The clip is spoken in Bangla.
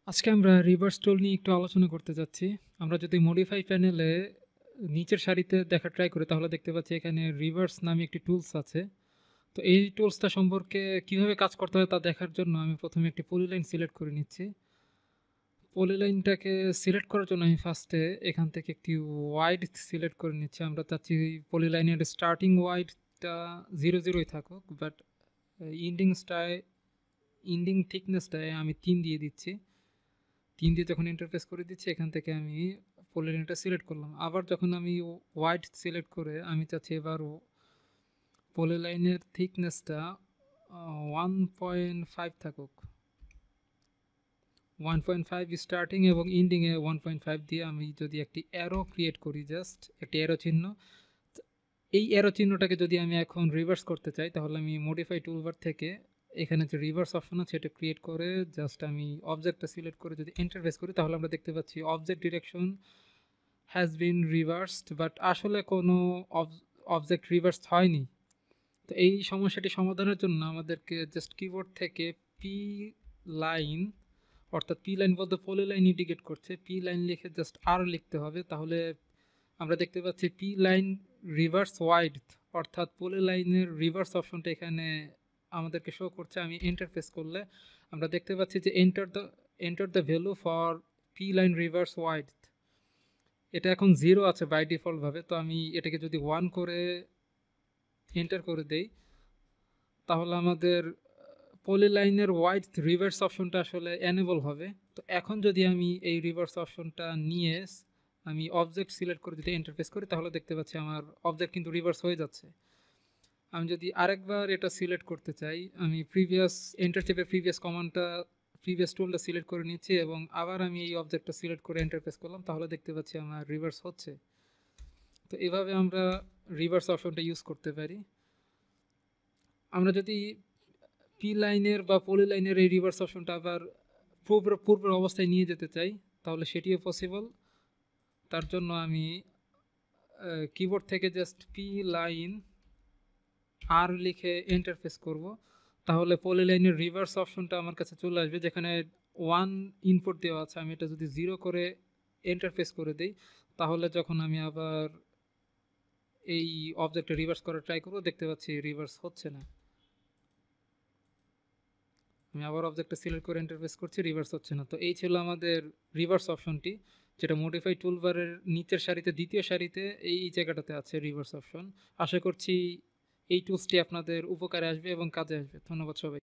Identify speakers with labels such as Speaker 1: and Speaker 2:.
Speaker 1: আজকে আমরা রিভার্স টুল নিয়ে একটু আলোচনা করতে যাচ্ছি। আমরা যদি মডিফাই প্যানেলে নিচের সারিতে দেখা ট্রাই করি তাহলে দেখতে পাচ্ছি এখানে রিভার্স নামে একটি টুলস আছে। তো এই টুলসটা সম্পর্কে কিভাবে কাজ করতে হয় তা দেখার জন্য আমি প্রথমে একটি পলিলাইন সিলেক্ট করে নিচ্ছি। পলিলাইনটাকে সিলেক্ট করার জন্য আমি ফার্স্টে এখান থেকে একটি ওয়াইড সিলেক্ট করে নিচ্ছি। আমরা চাচ্ছি পলিলাইনের স্টার্টিং ওয়াইডটা 0 থাকুক, বাট ইন্ডিং থিকনেসটায় আমি 3 দিয়ে দিচ্ছি। 3 দিয়ে যখন ইন্টারফেস করে দিচ্ছি এখান থেকে আমি পলিলাইনটা সিলেক্ট করলাম। আবার যখন আমি হোয়াইট সিলেক্ট করে আমি চাচ্ছি এবার পলিলাইনের থিকনেসটা 1.5 থাকুক। 1.5 স্টার্টিং এবং এন্ডিংয়ে 1.5 দিয়ে আমি যদি একটি অ্যারো ক্রিয়েট করি, জাস্ট একটি অ্যারো চিহ্ন, এই অ্যারো চিহ্নটাকে যদি আমি এখন রিভার্স করতে চাই তাহলে আমি মডিফাই টুলবার থেকে এখানে যে রিভার্স অপশন আছে এটা ক্রিয়েট করে জাস্ট আমি অবজেক্টটা সিলেক্ট করে যদি ইন্টারফেস করি তাহলে আমরা দেখতে পাচ্ছি object direction has been reversed, but আসলে কোনো অবজেক্ট রিভার্স হয়নি। তো এই সমস্যাটি সমাধানের জন্য আমাদেরকে জাস্ট কিবোর্ড থেকে পি লাইন, অর্থাৎ পি লাইন বলতে পলি লাইন ইন্ডিকেট করছে, পি লাইন লিখে জাস্ট আর লিখতে হবে। তাহলে আমরা দেখতে পাচ্ছি পি লাইন রিভার্স ওয়াইড, অর্থাৎ পলি লাইনের রিভার্স অপশনটা এখানে আমাদেরকে শো করছে। আমি ইন্টারফেস করলে আমরা দেখতে পাচ্ছি যে enter the value for P line reverse wide, এটা এখন 0 আছে বাই ডিফল্টভাবে। তো আমি এটাকে যদি 1 করে এন্টার করে দেই তাহলে আমাদের পলিলাইনের ওয়াইড রিভার্স অপশনটা আসলে এনেবল হবে। তো এখন যদি আমি এই রিভার্স অপশনটা নিয়ে আমি অবজেক্ট সিলেক্ট করে যদি ইন্টারফেস করি তাহলে দেখতে পাচ্ছি আমার অবজেক্ট কিন্তু রিভার্স হয়ে যাচ্ছে। আমি যদি আরেকবার এটা সিলেক্ট করতে চাই, আমি এন্টার চেপে প্রিভিয়াস টুলটা সিলেক্ট করে নিচ্ছি এবং আবার আমি এই অবজেক্টটা সিলেক্ট করে ইন্টারফেস করলাম তাহলে দেখতে পাচ্ছি আমার রিভার্স হচ্ছে। তো এভাবে আমরা রিভার্স অপশনটা ইউজ করতে পারি। আমরা যদি পি লাইনের বা পলি লাইনের এই রিভার্স অপশনটা আবার পূর্বের অবস্থায় নিয়ে যেতে চাই তাহলে সেটিও পসিবল। তার জন্য আমি কিবোর্ড থেকে জাস্ট পি লাইন আর লিখে ইন্টারফেস করব, তাহলে পলি লাইনের রিভার্স অপশনটা আমার কাছে চলে আসবে। যেখানে 1 ইনপুট দেওয়া আছে, আমি এটা যদি 0 করে ইন্টারফেস করে দিই তাহলে যখন আমি আবার এই অবজেক্টে রিভার্স করার ট্রাই করব দেখতে পাচ্ছি রিভার্স হচ্ছে না। আমি আবার অবজেক্টটা সিলেক্ট করে ইন্টারফেস করছি, রিভার্স হচ্ছে না। তো এই ছিল আমাদের রিভার্স অপশনটি, যেটা মডিফাই টুলবারের নিচের সারিতে দ্বিতীয় সারিতে এই জায়গাটাতে আছে রিভার্স অপশন। আশা করছি এই টুলসটি আপনাদের উপকারে আসবে এবং কাজে আসবে। ধন্যবাদ সবাই।